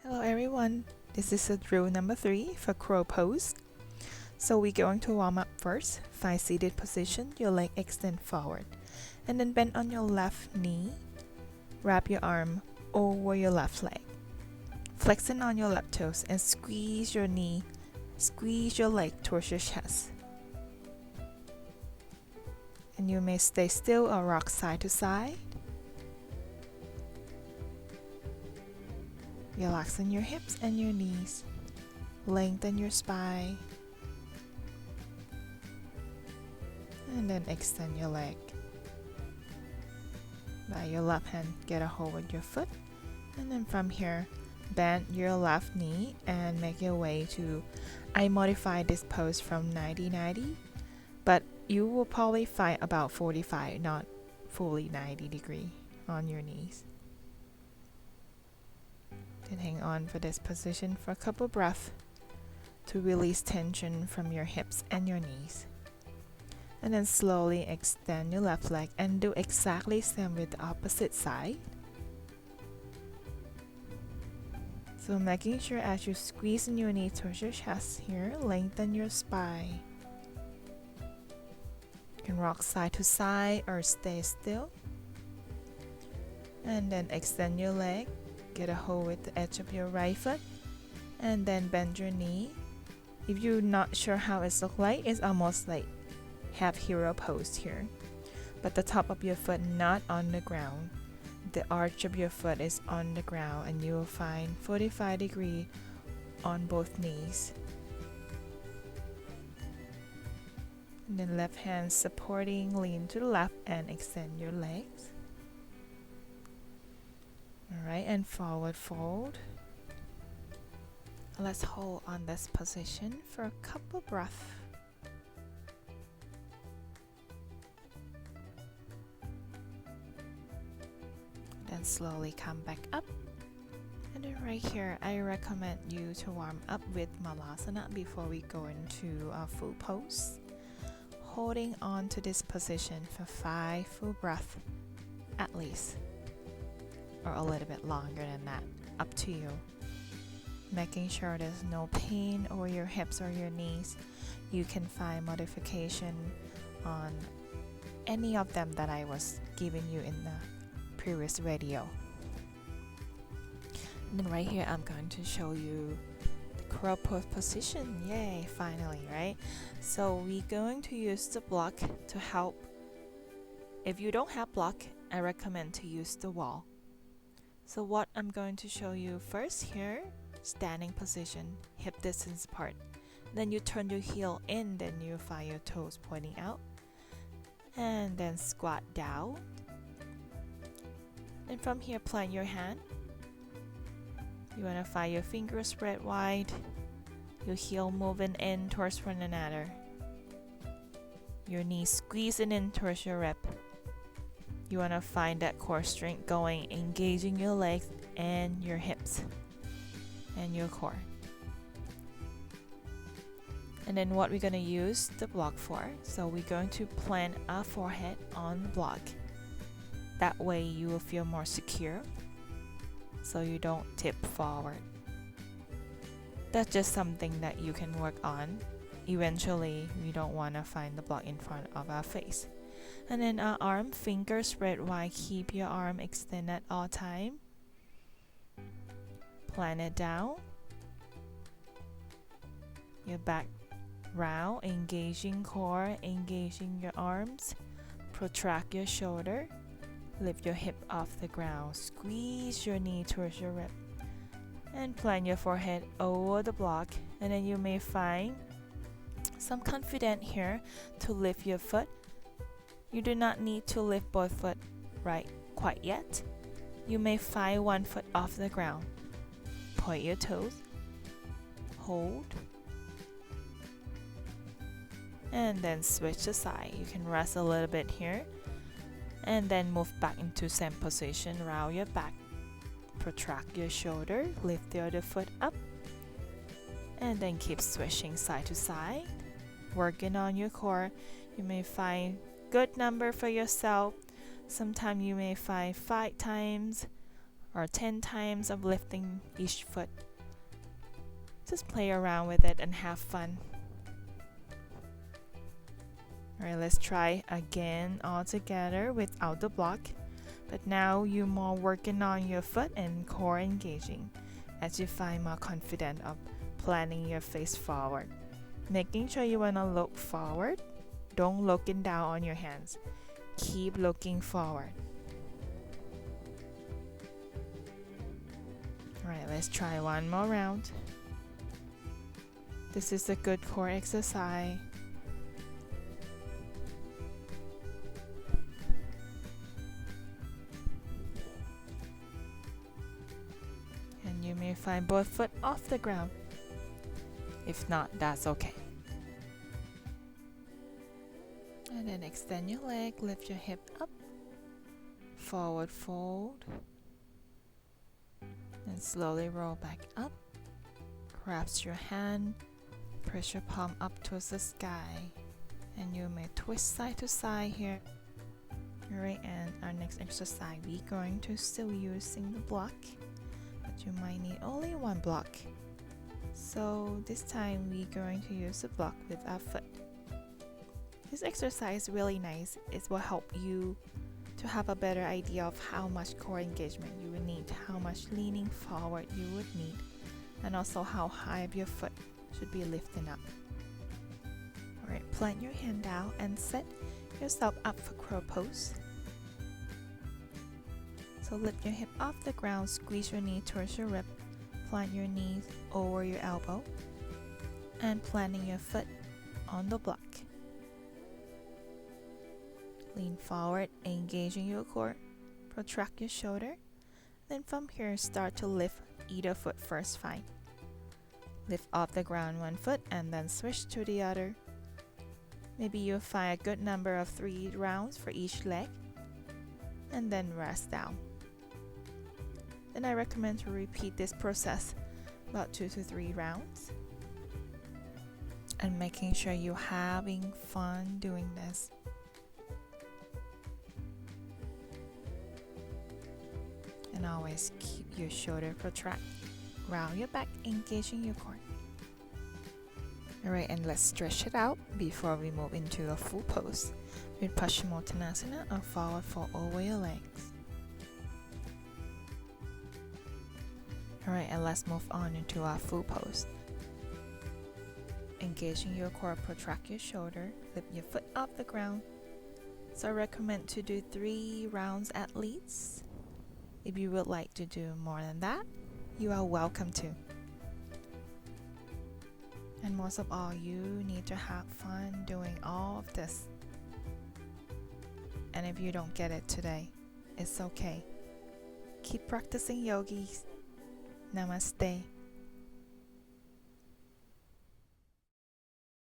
Hello everyone, this is a drill number 3 for crow pose. So we're going to warm up first. Find seated position, your leg extend forward. And then bend on your left knee. Wrap your arm over your left leg. Flexing on your left toes and squeeze your knee. Squeeze your leg towards your chest. And you may stay still or rock side to side. Relaxing your hips and your knees. Lengthen your spine. And then extend your leg. By your left hand, get a hold with your foot. And then from here, bend your left knee and make your way to, I modified this pose from 90-90, but you will probably find about 45, not fully 90 degree on your knees. Then hang on for this position for a couple breaths to release tension from your hips and your knees. And then slowly extend your left leg and do exactly same with the opposite side. So making sure as you squeeze in your knee towards your chest here, lengthen your spine. You can rock side to side or stay still. And then extend your leg, get a hold with the edge of your right foot, and then bend your knee. If you're not sure how it looks like, it's almost like half hero pose here, but the top of your foot not on the ground. The arch of your foot is on the ground, and you will find 45 degree on both knees. And then left hand supporting, lean to the left and extend your legs. Alright, and forward fold. Let's hold on this position for a couple breaths. Then slowly come back up. And then right here, I recommend you to warm up with Bakasana before we go into a full pose. Holding on to this position for 5 full breaths at least, or a little bit longer than that, up to you. Making sure there's no pain over your hips or your knees. You can find modification on any of them that I was giving you in the previous video. And then right here I'm going to show you the crow pose position. Yay, finally, right? So we're going to use the block to help. If you don't have block, I recommend to use the wall. So what I'm going to show you first here, standing position, hip distance apart. Then you turn your heel in, then you find your toes pointing out. And then squat down. And from here, plant your hand. You want to find your fingers spread wide. Your heel moving in towards one another. Your knees squeezing in towards your rib. You want to find that core strength going, engaging your legs and your hips and your core. And then what we're going to use the block for. So we're going to plant our forehead on the block. That way you will feel more secure, so you don't tip forward. That's just something that you can work on. Eventually, we don't want to find the block in front of our face. And then our arm, fingers spread wide. Keep your arm extended at all time. Plant it down. Your back round, engaging core, engaging your arms. Protract your shoulder. Lift your hip off the ground. Squeeze your knee towards your rib. And plant your forehead over the block. And then you may find some confidence here to lift your foot. You do not need to lift both foot right quite yet. You may find one foot off the ground. Point your toes. Hold. And then switch the side. You can rest a little bit here. And then move back into same position. Round your back. Protract your shoulder. Lift the other foot up. And then keep switching side to side. Working on your core. You may find good number for yourself. Sometimes you may find 5 times or 10 times of lifting each foot. Just play around with it and have fun. Alright, let's try again all together without the block. But now you're more working on your foot and core engaging as you find more confident of planting your face forward. Making sure you want to look forward. Don't looking down on your hands. Keep looking forward. Alright, let's try one more round. This is a good core exercise. And you may find both foot off the ground. If not, that's okay. And then extend your leg, lift your hip up, forward fold, and slowly roll back up. Grasp your hand, press your palm up towards the sky, and you may twist side to side here. Alright, and our next exercise, we're going to still using the block, but you might need only one block. So this time we're going to use the block with our foot. This exercise is really nice. It will help you to have a better idea of how much core engagement you would need, how much leaning forward you would need, and also how high your foot should be lifting up. Alright, plant your hand down and set yourself up for crow pose. So lift your hip off the ground, squeeze your knee towards your rib, plant your knees over your elbow, and planting your foot on the block. Lean forward, engaging your core, protract your shoulder. Then from here, start to lift either foot first, fine. Lift off the ground one foot and then switch to the other. Maybe you'll find a good number of 3 rounds for each leg, and then rest down. Then I recommend to repeat this process about 2 to 3 rounds. And making sure you're having fun doing this. And always keep your shoulder protract. Round your back, engaging your core. Alright, and let's stretch it out before we move into a full pose with Paschimottanasana or forward fold over your legs. Alright, and let's move on into our full pose. Engaging your core, protract your shoulder, lift your foot off the ground. So I recommend to do 3 rounds at least. If you would like to do more than that, you are welcome to. And most of all, you need to have fun doing all of this. And if you don't get it today, it's okay. Keep practicing, yogis. Namaste.